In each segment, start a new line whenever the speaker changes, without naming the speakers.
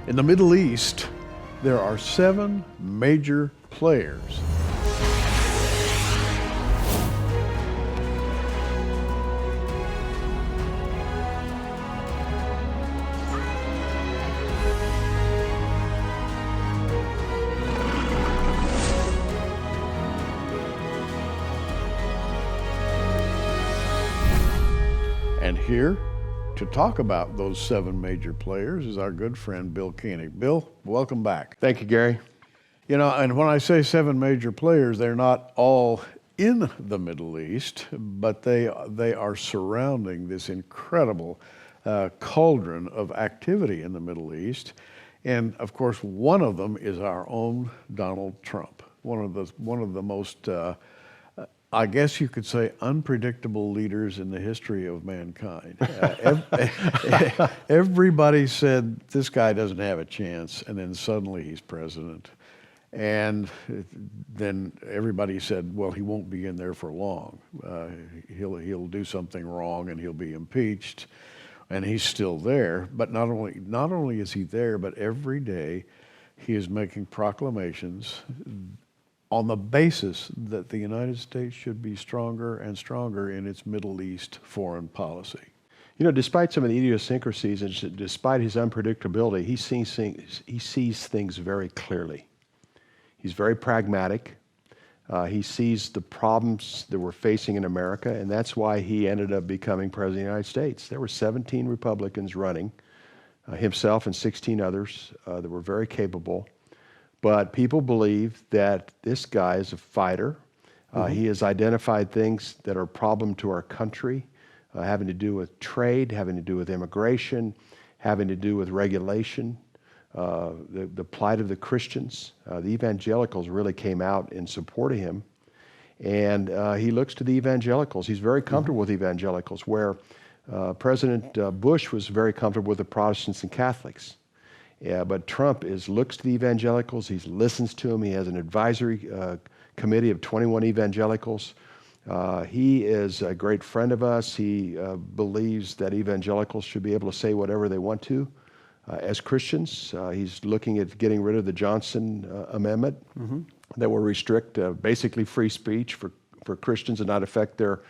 In the Middle East, there are 7 major players. And here to talk about those 7 major players is our good friend Bill Koenig. Bill, welcome back.
Thank you, Gary.
You know, and when I say 7 major players, they're not all in the Middle East, but they are surrounding this incredible cauldron of activity in the Middle East. And of course, one of them is our own Donald Trump, one of the most I guess you could say unpredictable leaders in the history of mankind. Everybody said this guy doesn't have a chance, and then suddenly he's president. And then everybody said, well, he won't be in there for long. He'll do something wrong and he'll be impeached. And he's still there. But not only is he there, but every day he is making proclamations on the basis that the United States should be stronger and stronger in its Middle East foreign policy.
You know, despite some of the idiosyncrasies and despite his unpredictability, he sees things very clearly. He's very pragmatic. He sees the problems that we're facing in America, and that's why he ended up becoming President of the United States. There were 17 Republicans running, himself and 16 others that were very capable. But people believe that this guy is a fighter. He has identified things that are a problem to our country, having to do with trade, having to do with immigration, having to do with regulation, the plight of the Christians. The evangelicals really came out in support of him. And he looks to the evangelicals. He's very comfortable with evangelicals, where President Bush was very comfortable with the Protestants and Catholics. Yeah, but Trump looks to the evangelicals. He listens to them. He has an advisory committee of 21 evangelicals. He is a great friend of us. He believes that evangelicals should be able to say whatever they want to as Christians. He's looking at getting rid of the Johnson Amendment that will restrict basically free speech for Christians and not affect their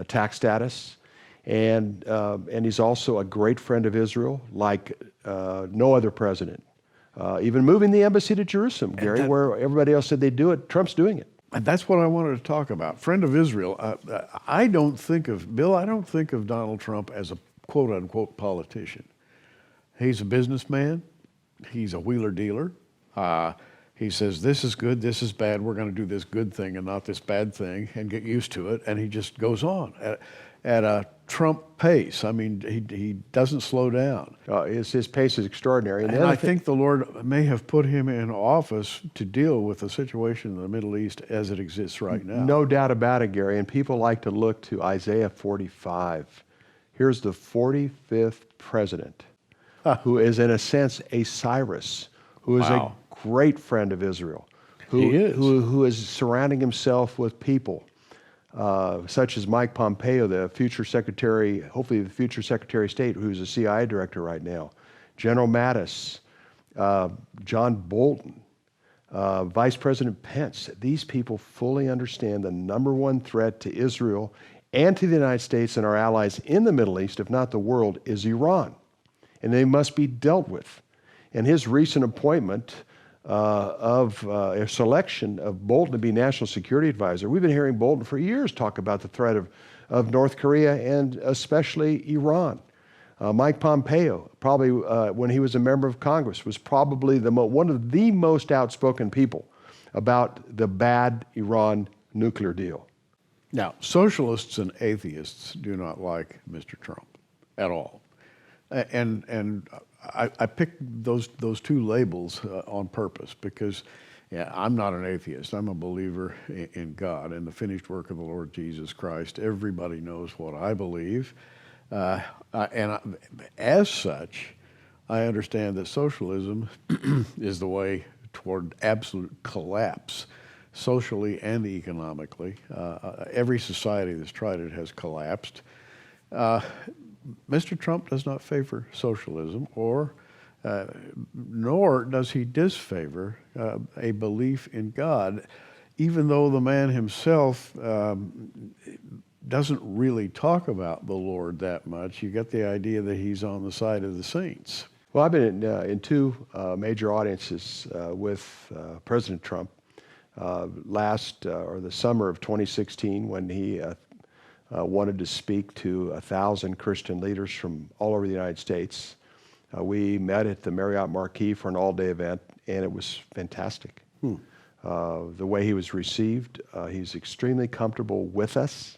tax status. And he's also a great friend of Israel, like no other president. Even moving the embassy to Jerusalem, Gary, where everybody else said they'd do it, Trump's doing it.
And that's what I wanted to talk about. Friend of Israel. I don't think of Donald Trump as a quote-unquote politician. He's a businessman. He's a wheeler-dealer. He says, this is good, this is bad, we're going to do this good thing and not this bad thing, and get used to it, and he just goes on at a Trump pace. I mean, he doesn't slow down.
His pace is extraordinary.
And I think the Lord may have put him in office to deal with the situation in the Middle East as it exists right now.
No doubt about it, Gary, and people like to look to Isaiah 45. Here's the 45th president, who is in a sense a Cyrus, who is a great friend of Israel, who is surrounding himself with people such as Mike Pompeo, the future secretary, hopefully the future Secretary of State, who's a CIA director right now, General Mattis, John Bolton, Vice President Pence. These people fully understand the #1 threat to Israel and to the United States and our allies in the Middle East, if not the world, is Iran. And they must be dealt with. And his recent appointment of a selection of Bolton to be National Security Advisor. We've been hearing Bolton for years talk about the threat of North Korea and especially Iran. Mike Pompeo, probably when he was a member of Congress, was probably one of the most outspoken people about the bad Iran nuclear deal.
Now, socialists and atheists do not like Mr. Trump at all. And I picked those 2 labels on purpose because, I'm not an atheist. I'm a believer in God and the finished work of the Lord Jesus Christ. Everybody knows what I believe. As such, I understand that socialism is the way toward absolute collapse, socially and economically. Every society that's tried it has collapsed. Mr. Trump does not favor socialism or nor does he disfavor a belief in God, even though the man himself doesn't really talk about the Lord that much. You get the idea that he's on the side of the saints.
Well, I've been in two major audiences with President Trump or the summer of 2016, when he wanted to speak to 1,000 Christian leaders from all over the United States. We met at the Marriott Marquis for an all-day event, and it was fantastic. The way he was received, he's extremely comfortable with us.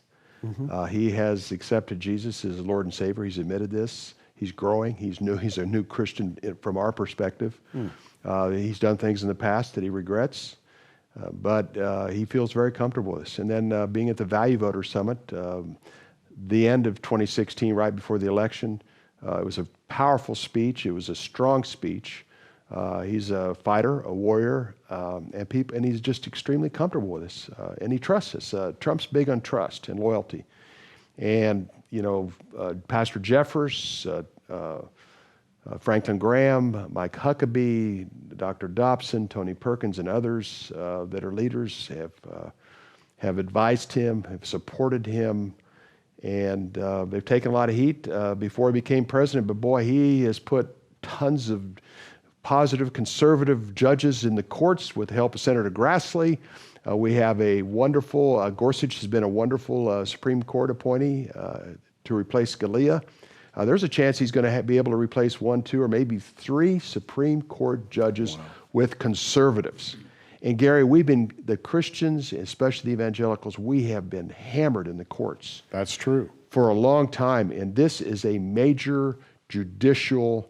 He has accepted Jesus as Lord and Savior. He's admitted this. He's growing. He's new. He's a new Christian from our perspective. He's done things in the past that he regrets, but he feels very comfortable with us. And then being at the Value Voter Summit, the end of 2016, right before the election, it was a powerful speech. It was a strong speech. He's a fighter, a warrior, and he's just extremely comfortable with us, and he trusts us. Trump's big on trust and loyalty, and Pastor Jeffers, Franklin Graham, Mike Huckabee, Dr. Dobson, Tony Perkins, and others that are leaders have advised him, have supported him, and they've taken a lot of heat before he became president. But boy, he has put tons of positive conservative judges in the courts with the help of Senator Grassley. We have a wonderful, Gorsuch has been a wonderful Supreme Court appointee to replace Scalia. There's a chance he's going to be able to replace 1, 2, or maybe 3 Supreme Court judges with conservatives. And Gary, the Christians, especially the evangelicals, we have been hammered in the courts.
That's true.
For a long time, and this is a major judicial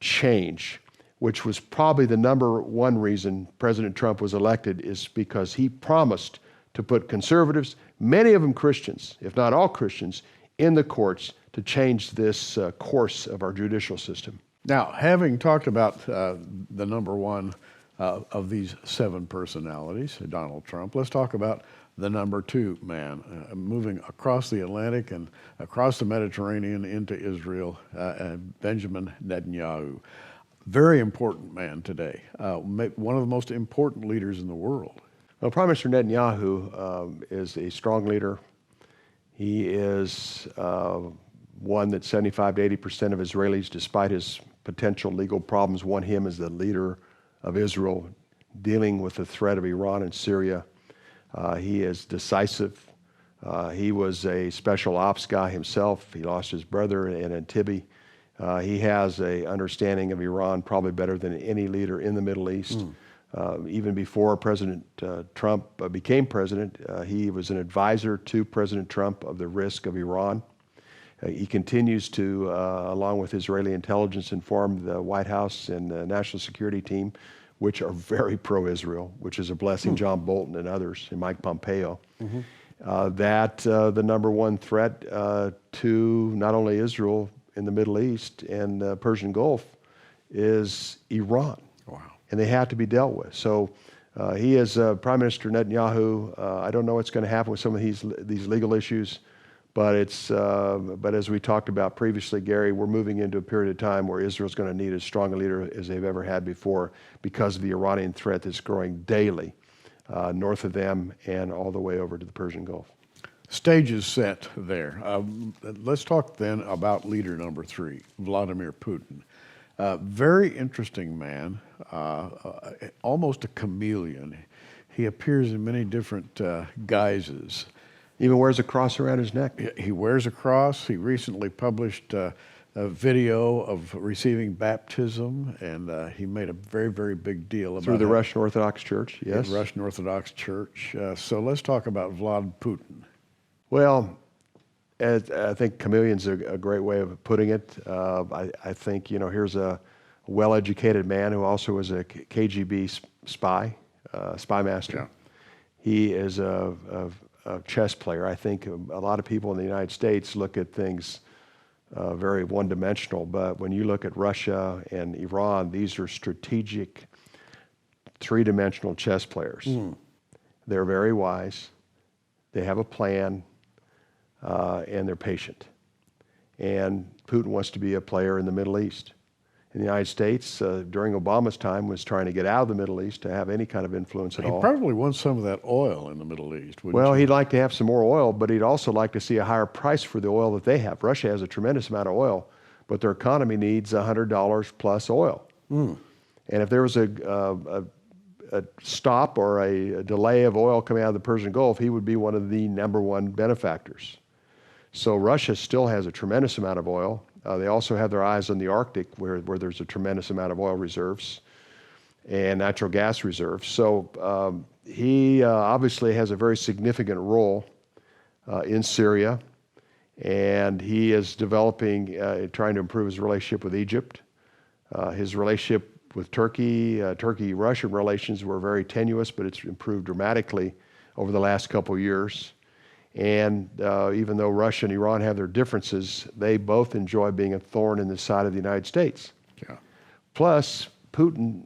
change, which was probably the number one reason President Trump was elected, is because he promised to put conservatives, many of them Christians, if not all Christians, in the courts to change this course of our judicial system.
Now, having talked about the number one of these 7 personalities, Donald Trump, let's talk about the number 2 man, moving across the Atlantic and across the Mediterranean into Israel, Benjamin Netanyahu. Very important man today, one of the most important leaders in the world.
Well, Prime Minister Netanyahu is a strong leader. He is one that 75 to 80% of Israelis, despite his potential legal problems, want him as the leader of Israel dealing with the threat of Iran and Syria. He is decisive. He was a special ops guy himself. He lost his brother in Entebbe. He has an understanding of Iran probably better than any leader in the Middle East. Even before President Trump became president, he was an advisor to President Trump of the risk of Iran. He continues to, along with Israeli intelligence, inform the White House and the National Security Team, which are very pro-Israel, which is a blessing, John Bolton and others, and Mike Pompeo, that the number one threat to not only Israel in the Middle East and the Persian Gulf is Iran.
Wow.
And they have to be dealt with. So he is Prime Minister Netanyahu. I don't know what's going to happen with some of these legal issues, but but as we talked about previously, Gary, we're moving into a period of time where Israel's going to need as strong a leader as they've ever had before because of the Iranian threat that's growing daily north of them and all the way over to the Persian Gulf.
Stage is set there. Let's talk then about leader number 3, Vladimir Putin. Very interesting man, almost a chameleon. He appears in many different guises.
Even wears a cross around his neck.
He wears a cross. He recently published a video of receiving baptism, and he made a very, very big deal about it.
Through the Russian Orthodox Church, yes.
The Russian Orthodox Church. So let's talk about Vlad Putin.
Well, I think chameleon's a great way of putting it. I think, here's a well-educated man who also was a KGB spy master.
Yeah.
He is a chess player. I think a lot of people in the United States look at things very one-dimensional, but when you look at Russia and Iran, these are strategic, three-dimensional chess players. They're very wise. They have a plan. And they're patient. And Putin wants to be a player in the Middle East. in the United States during Obama's time was trying to get out of the Middle East to have any kind of influence at
He
all.
probably wants some of that oil in the Middle East, wouldn't
Well,
you?
he'd like to have some more oil, but he'd also like to see a higher price for the oil that they have. Russia has a tremendous amount of oil, but their economy needs $100 plus oil. And if there was a stop or a delay of oil coming out of the Persian Gulf, he would be one of the #1 benefactors. So Russia still has a tremendous amount of oil. They also have their eyes on the Arctic, where there's a tremendous amount of oil reserves and natural gas reserves. So he obviously has a very significant role in Syria, and he is developing, trying to improve his relationship with Egypt. His relationship with Turkey, Turkey-Russian relations were very tenuous, but it's improved dramatically over the last couple of years. And even though Russia and Iran have their differences, they both enjoy being a thorn in the side of the United States.
Yeah.
Plus, Putin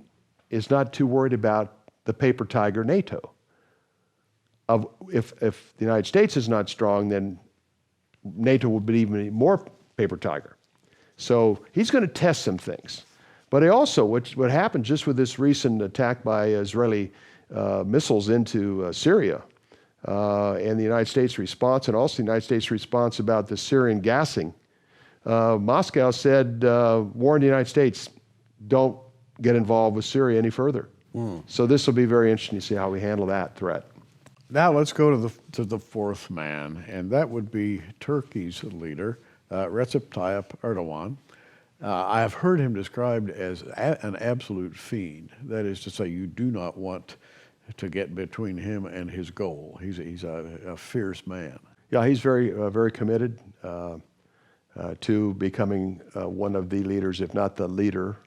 is not too worried about the paper tiger NATO. If the United States is not strong, then NATO would be even more paper tiger. So he's going to test some things. But he also, what happened just with this recent attack by Israeli missiles into Syria, and the United States response, and also the United States response about the Syrian gassing, Moscow said, warned the United States, don't get involved with Syria any further. So this will be very interesting to see how we handle that threat.
Now let's go to the fourth man, and that would be Turkey's leader, Recep Tayyip Erdogan. I have heard him described as an absolute fiend. That is to say, you do not want to get between him and his goal. He's a fierce man.
Yeah, he's very committed to becoming one of the leaders, if not the leader,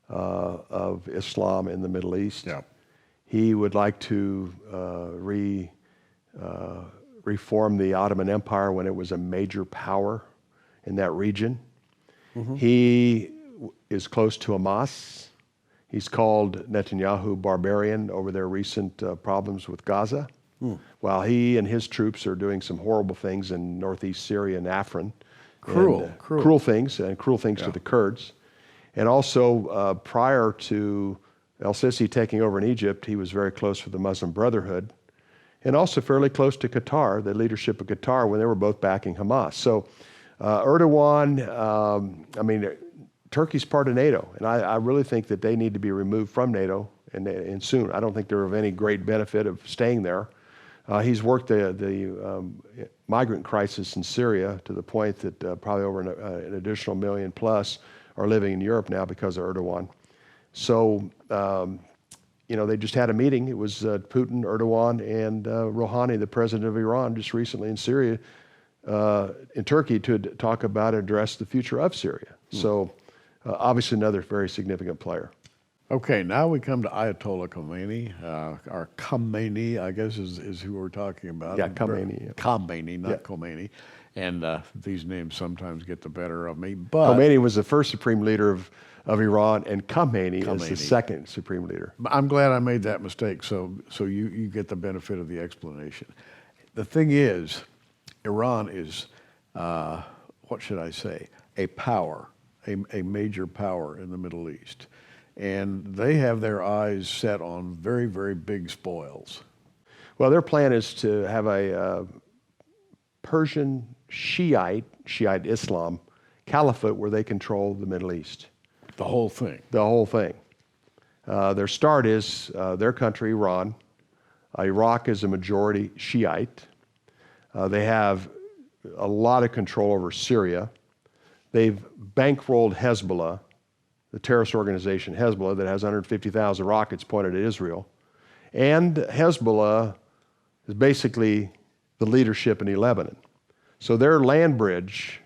of Islam in the Middle East.
Yeah.
He would like to reform the Ottoman Empire when it was a major power in that region. He is close to Hamas. He's called Netanyahu barbarian over their recent problems with Gaza, while he and his troops are doing some horrible things in northeast Syria and Afrin. Cruel things to the Kurds. And also, prior to al-Sisi taking over in Egypt, he was very close with the Muslim Brotherhood, and also fairly close to Qatar, the leadership of Qatar, when they were both backing Hamas. So Erdogan, Turkey's part of NATO, and I really think that they need to be removed from NATO, and soon. I don't think they're of any great benefit of staying there. He's worked the migrant crisis in Syria to the point that probably over an additional million plus are living in Europe now because of Erdogan. So, they just had a meeting. It was Putin, Erdogan, and Rouhani, the president of Iran, just recently in Syria, in Turkey, to talk about and address the future of Syria. So, obviously another very significant player.
Okay, now we come to Ayatollah Khomeini, or Khomeini, I guess is who we're talking about.
Yeah, Khomeini. Yeah.
Khomeini, not
Yeah.
Khomeini. And these names sometimes get the better of me. But
Khomeini was the first supreme leader of Iran, and Khomeini is the second supreme leader.
I'm glad I made that mistake, so you get the benefit of the explanation. The thing is, Iran is, what should I say, a power, a major power in the Middle East. And they have their eyes set on very, very big spoils.
Well, their plan is to have a Persian Shiite Islam caliphate where they control the Middle East.
The whole thing.
The whole thing. Their start is their country, Iran. Iraq is a majority Shiite. They have a lot of control over Syria. They've bankrolled Hezbollah, the terrorist organization Hezbollah that has 150,000 rockets pointed at Israel. And Hezbollah is basically the leadership in Lebanon. So their land bridge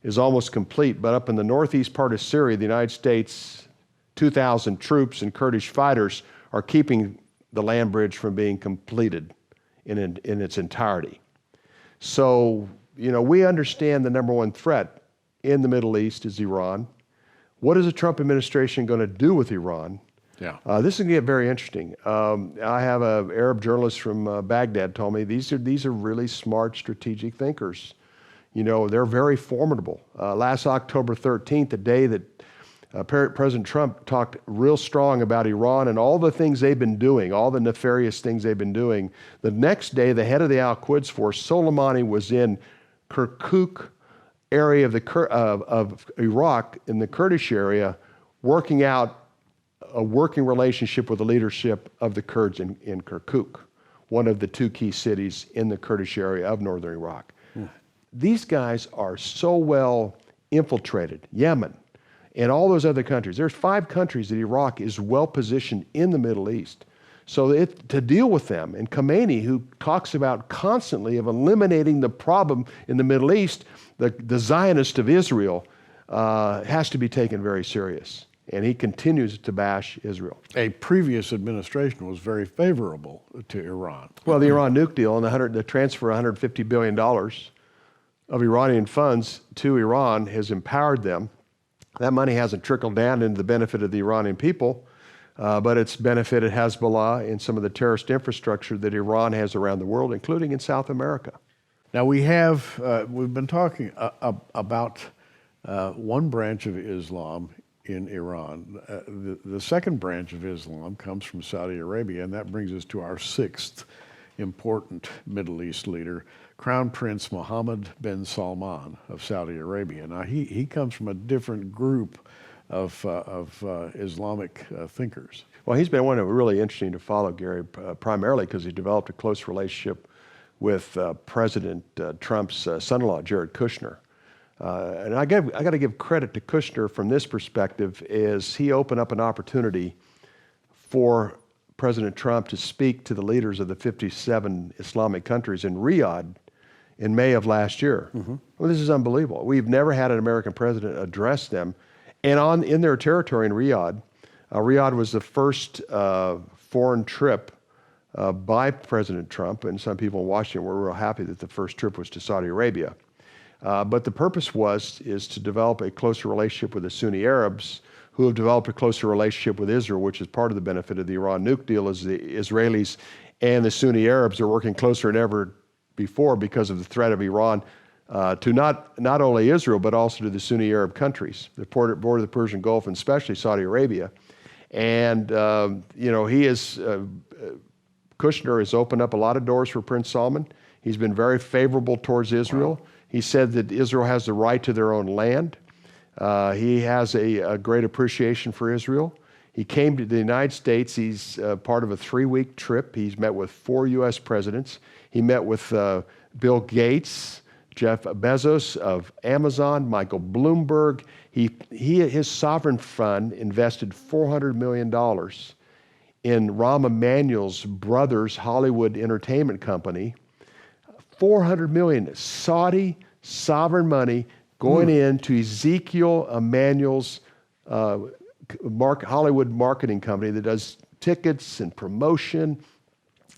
is almost complete, but up in the northeast part of Syria, the United States, 2,000 troops and Kurdish fighters are keeping the land bridge from being completed in its entirety. So, we understand the #1 threat in the Middle East is Iran. What is the Trump administration going to do with Iran?
Yeah.
This is going to get very interesting. I have an Arab journalist from Baghdad told me these are really smart strategic thinkers. They're very formidable. Last October 13th, the day that President Trump talked real strong about Iran and all the things they've been doing, all the nefarious things they've been doing. The next day, the head of the Al-Quds force, Soleimani, was in Kirkuk area of Iraq, in the Kurdish area, working out a working relationship with the leadership of the Kurds in Kirkuk, one of the two key cities in the Kurdish area of northern Iraq. These guys are so well infiltrated. Yemen, and all those other countries. There's 5 countries that Iraq is well positioned in the Middle East. So to deal with them, and Khomeini, who talks about constantly of eliminating the problem in the Middle East, the Zionist of Israel, has to be taken very serious. And he continues to bash Israel.
A previous administration was very favorable to Iran.
Well, the Iran nuke deal and the transfer of $150 billion of Iranian funds to Iran has empowered them. That money hasn't trickled down into the benefit of the Iranian people, but it's benefited Hezbollah and some of the terrorist infrastructure that Iran has around the world, including in South America.
Now we've been talking about one branch of Islam in Iran. The second branch of Islam comes from Saudi Arabia, and that brings us to our 6th important Middle East leader, Crown Prince Mohammed bin Salman of Saudi Arabia. Now he comes from a different group of Islamic thinkers.
Well, he's been one of really interesting to follow, Gary, primarily because he developed a close relationship with President Trump's son-in-law, Jared Kushner. And I got to give credit to Kushner from this perspective, is he opened up an opportunity for President Trump to speak to the leaders of the 57 Islamic countries in Riyadh in May of last year. Well, this is unbelievable. We've never had an American president address them. And in their territory in Riyadh, Riyadh was the first foreign trip by President Trump, and some people in Washington were real happy that the first trip was to Saudi Arabia. But the purpose is to develop a closer relationship with the Sunni Arabs, who have developed a closer relationship with Israel, which is part of the benefit of the Iran nuke deal, is the Israelis and the Sunni Arabs are working closer than ever before because of the threat of Iran to not only Israel, but also to the Sunni Arab countries, the border of the Persian Gulf, and especially Saudi Arabia. And, Kushner has opened up a lot of doors for Prince Salman. He's been very favorable towards Israel. Wow. He said that Israel has the right to their own land. He has a great appreciation for Israel. He came to the United States. He's part of a 3-week trip. He's met with 4 U.S. presidents. He met with Bill Gates, Jeff Bezos of Amazon, Michael Bloomberg. His sovereign fund invested $400 million in Rahm Emanuel's brother's Hollywood entertainment company. $400 million Saudi sovereign money going into Ezekiel Emanuel's Hollywood marketing company that does tickets and promotion.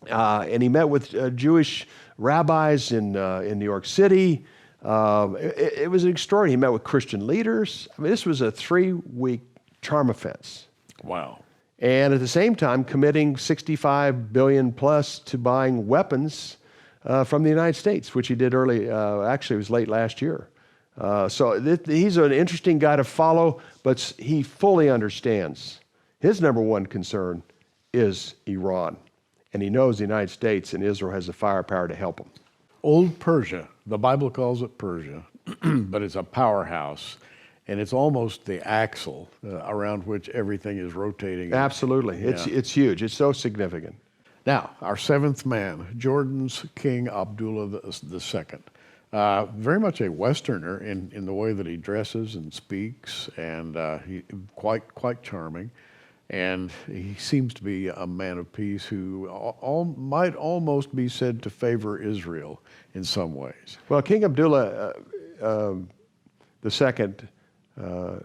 And he met with Jewish rabbis in New York City. It was extraordinary. He met with Christian leaders. I mean, this was a 3-week charm offense.
Wow.
And at the same time, committing $65 billion plus to buying weapons from the United States, which he did actually it was late last year. So he's an interesting guy to follow, but he fully understands his number one concern is Iran. And he knows the United States and Israel has the firepower to help him.
Old Persia, the Bible calls it Persia, but it's a powerhouse. And it's almost the axle around which everything is rotating.
Absolutely. Yeah. It's huge. It's so significant.
Now, our 7th man, Jordan's King Abdullah II. Very much a Westerner in the way that he dresses and speaks, and he quite charming. And he seems to be a man of peace who might almost be said to favor Israel in some ways.
Well, King Abdullah II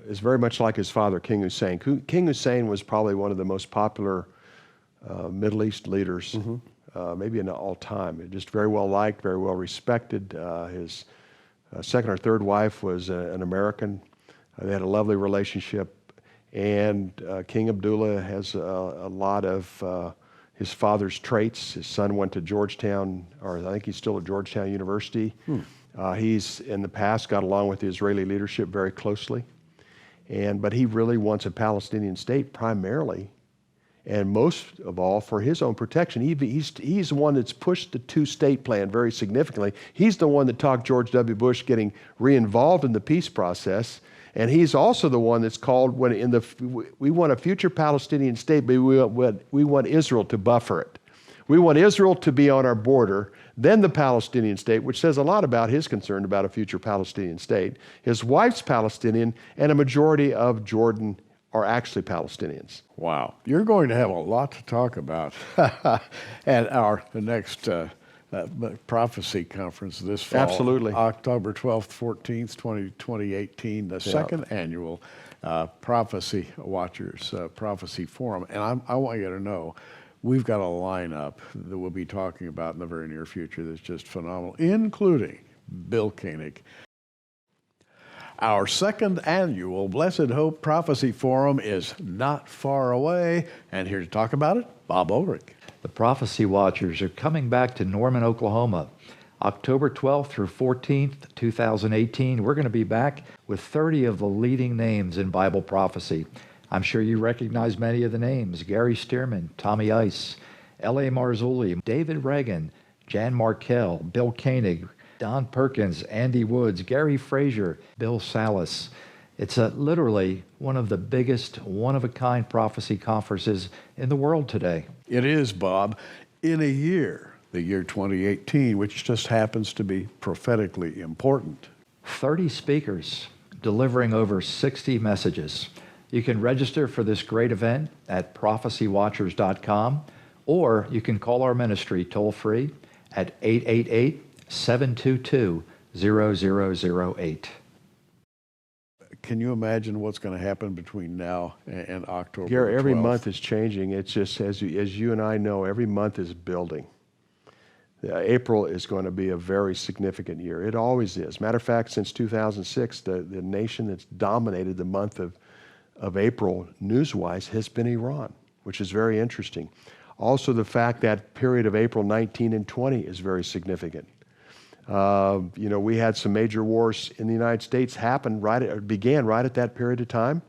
is very much like his father, King Hussein. King Hussein was probably one of the most popular Middle East leaders, maybe in all time. Just very well liked, very well respected. His second or third wife was an American. They had a lovely relationship. And King Abdullah has a lot of his father's traits. His son went to Georgetown, or I think he's still at Georgetown University. He's in the past got along with the Israeli leadership very closely. But he really wants a Palestinian state primarily, and most of all for his own protection. He's the one that's pushed the two-state plan very significantly. He's the one that talked George W. Bush getting re-involved in the peace process. And he's also the one that's called, we want a future Palestinian state, but we want Israel to buffer it. We want Israel to be on our border, then the Palestinian state, which says a lot about his concern about a future Palestinian state. His wife's Palestinian, and a majority of Jordan are actually Palestinians.
Wow. You're going to have a lot to talk about at the next prophecy conference this fall.
Absolutely.
October 12th, 14th, 2018, the second annual Prophecy Watchers Prophecy Forum. And I want you to know, we've got a lineup that we'll be talking about in the very near future that's just phenomenal, including Bill Koenig. Our second annual Blessed Hope Prophecy Forum is not far away, and here to talk about it, Bob Ulrich.
The Prophecy Watchers are coming back to Norman, Oklahoma, October 12th through 14th, 2018. We're going to be back with 30 of the leading names in Bible prophecy. I'm sure you recognize many of the names: Gary Stearman, Tommy Ice, L.A. Marzulli, David Reagan, Jan Markell, Bill Koenig, Don Perkins, Andy Woods, Gary Frazier, Bill Salas. It's literally one of the biggest one-of-a-kind prophecy conferences in the world today.
It is, Bob, in a year, the year 2018, which just happens to be prophetically important.
30 speakers delivering over 60 messages. You can register for this great event at prophecywatchers.com, or you can call our ministry toll-free at 888-722-0008.
Can you imagine what's going to happen between now and October?
Gary, every
12th?
month is changing. It's just, as you and I know, every month is building. April is going to be a very significant year. It always is. Matter of fact, since 2006, the nation that's dominated the month of April news-wise has been Iran, which is very interesting. Also, the fact that period of April 19 and 20 is very significant. We had some major wars in the United States began right at that period of time.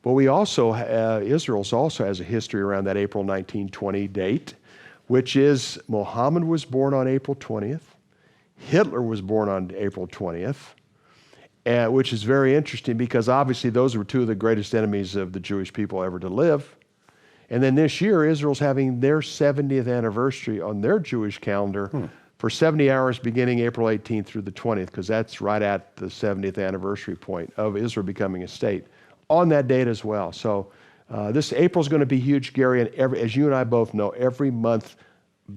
But we also, Israel also has a history around that April 1920 date, which is Mohammed was born on April 20th. Hitler was born on April 20th, which is very interesting because obviously those were two of the greatest enemies of the Jewish people ever to live. And then this year, Israel's having their 70th anniversary on their Jewish calendar for 70 hours beginning April 18th through the 20th, because that's right at the 70th anniversary point of Israel becoming a state on that date as well. So this April's going to be huge, Gary, and as you and I both know, every month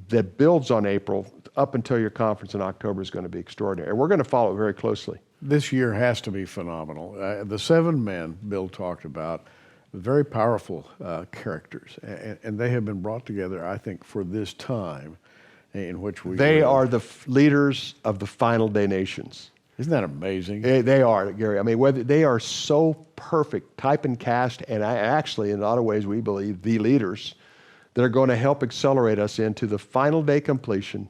that builds on April up until your conference in October is going to be extraordinary. And we're going to follow it very closely.
This year has to be phenomenal. The 7 men Bill talked about, very powerful characters, and they have been brought together, I think, for this time in which we
They
live.
are the leaders of the final day nations.
Isn't that amazing?
They are, Gary. I mean, they are so perfect, type and cast, and actually, in a lot of ways, we believe the leaders that are going to help accelerate us into the final day completion,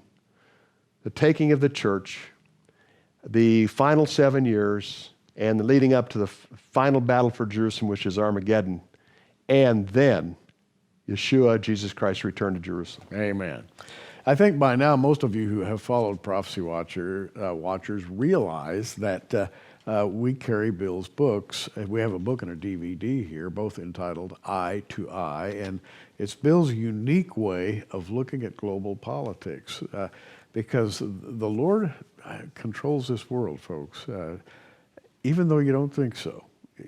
the taking of the church, the final 7 years, and the leading up to the final battle for Jerusalem, which is Armageddon, and then Yeshua, Jesus Christ, return to Jerusalem.
Amen. I think by now most of you who have followed Prophecy Watchers realize that we carry Bill's books. We have a book and a DVD here, both entitled Eye to Eye, and it's Bill's unique way of looking at global politics because the Lord controls this world, folks, even though you don't think so.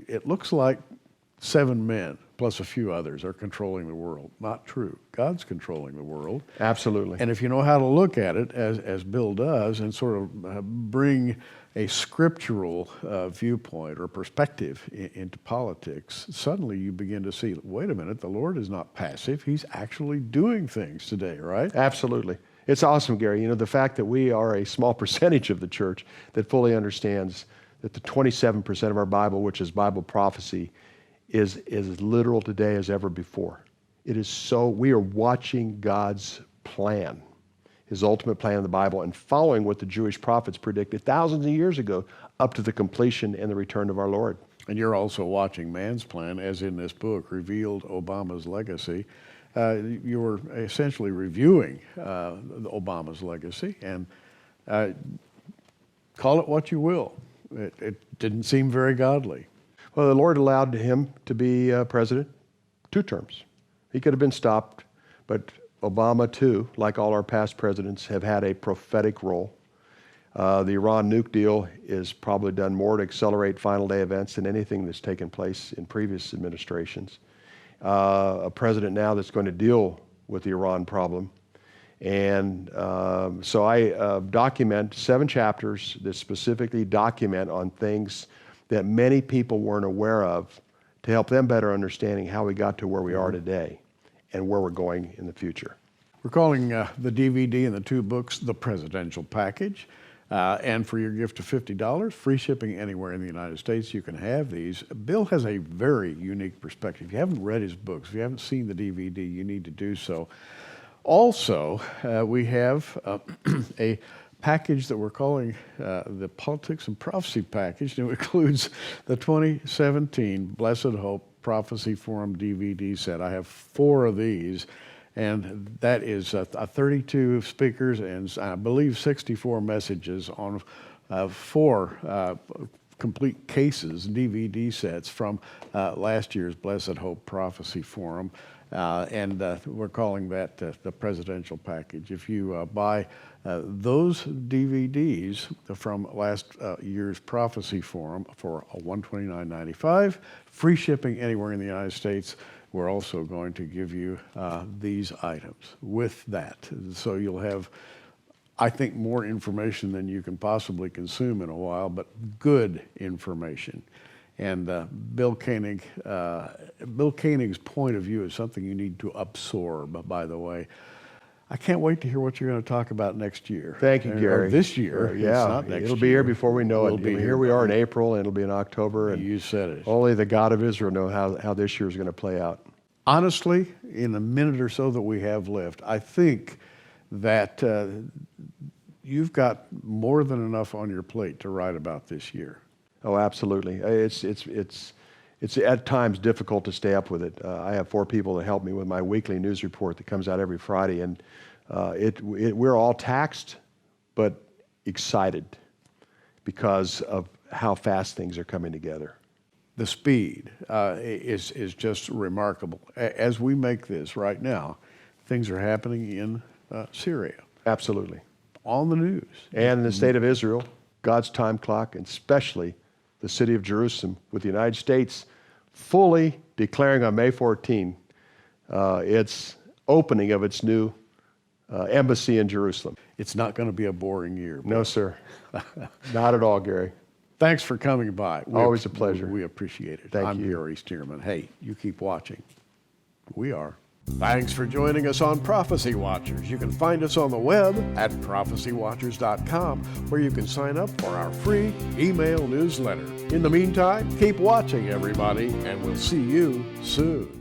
It looks like 7 men plus a few others are controlling the world. Not true. God's controlling the world.
Absolutely.
And if you know how to look at it, as Bill does, and sort of bring a scriptural viewpoint or perspective into politics, suddenly you begin to see, wait a minute, the Lord is not passive. He's actually doing things today, right?
Absolutely. It's awesome, Gary. You know, the fact that we are a small percentage of the church that fully understands that the 27% of our Bible, which is Bible prophecy, is as literal today as ever before. It is so, we are watching God's plan, his ultimate plan in the Bible, and following what the Jewish prophets predicted thousands of years ago up to the completion and the return of our Lord.
and you're also watching Man's Plan, as in this book, Revealed Obama's Legacy. You were essentially reviewing Obama's legacy, and call it what you will. It didn't seem very godly.
Well, the Lord allowed him to be president 2 terms. He could have been stopped, but Obama, too, like all our past presidents, have had a prophetic role. The Iran nuke deal is probably done more to accelerate final day events than anything that's taken place in previous administrations. A president now that's going to deal with the Iran problem. And so I document 7 chapters that specifically document on things that many people weren't aware of to help them better understanding how we got to where we are today and where we're going in the future.
We're calling the DVD and the 2 books the Presidential Package. And for your gift of $50, free shipping anywhere in the United States, you can have these. Bill has a very unique perspective. If you haven't read his books, if you haven't seen the DVD, you need to do so. Also, we have a package that we're calling the Politics and Prophecy Package, and it includes the 2017 Blessed Hope Prophecy Forum DVD set. I have 4 of these, and that is 32 speakers and I believe 64 messages on 4 complete cases, DVD sets from last year's Blessed Hope Prophecy Forum. And we're calling that the Presidential Package. If you buy those DVDs from last year's Prophecy Forum for $129.95, free shipping anywhere in the United States, we're also going to give you these items with that. So you'll have, I think, more information than you can possibly consume in a while, but good information. And Bill Koenig's point of view is something you need to absorb, by the way. I can't wait to hear what you're going to talk about next year.
Thank you, Gary.
Or this year.
Yeah,
it's not next
it'll be here before we know it.
Be
Here we are in April, and it'll be in October. And
you said it.
only the God of Israel knows how this year is going to play out.
Honestly, in the minute or so that we have left, I think that you've got more than enough on your plate to write about this year.
Oh, absolutely. It's at times difficult to stay up with it. I have 4 people that help me with my weekly news report that comes out every Friday, and we're all taxed but excited because of how fast things are coming together.
The speed is just remarkable. As we make this right now, things are happening in Syria.
Absolutely.
On the news.
And in the state of Israel, God's time clock, and especially the city of Jerusalem, with the United States fully declaring on May 14 its opening of its new embassy in Jerusalem.
It's not going to be a boring year.
No, sir. Not at all, Gary.
Thanks for coming by.
Always a pleasure.
We appreciate it.
Thank
I'm
you.
Gary Stearman. Hey, you keep watching. We are. Thanks for joining us on Prophecy Watchers. You can find us on the web at prophecywatchers.com, where you can sign up for our free email newsletter. In the meantime, keep watching, everybody, and we'll see you soon.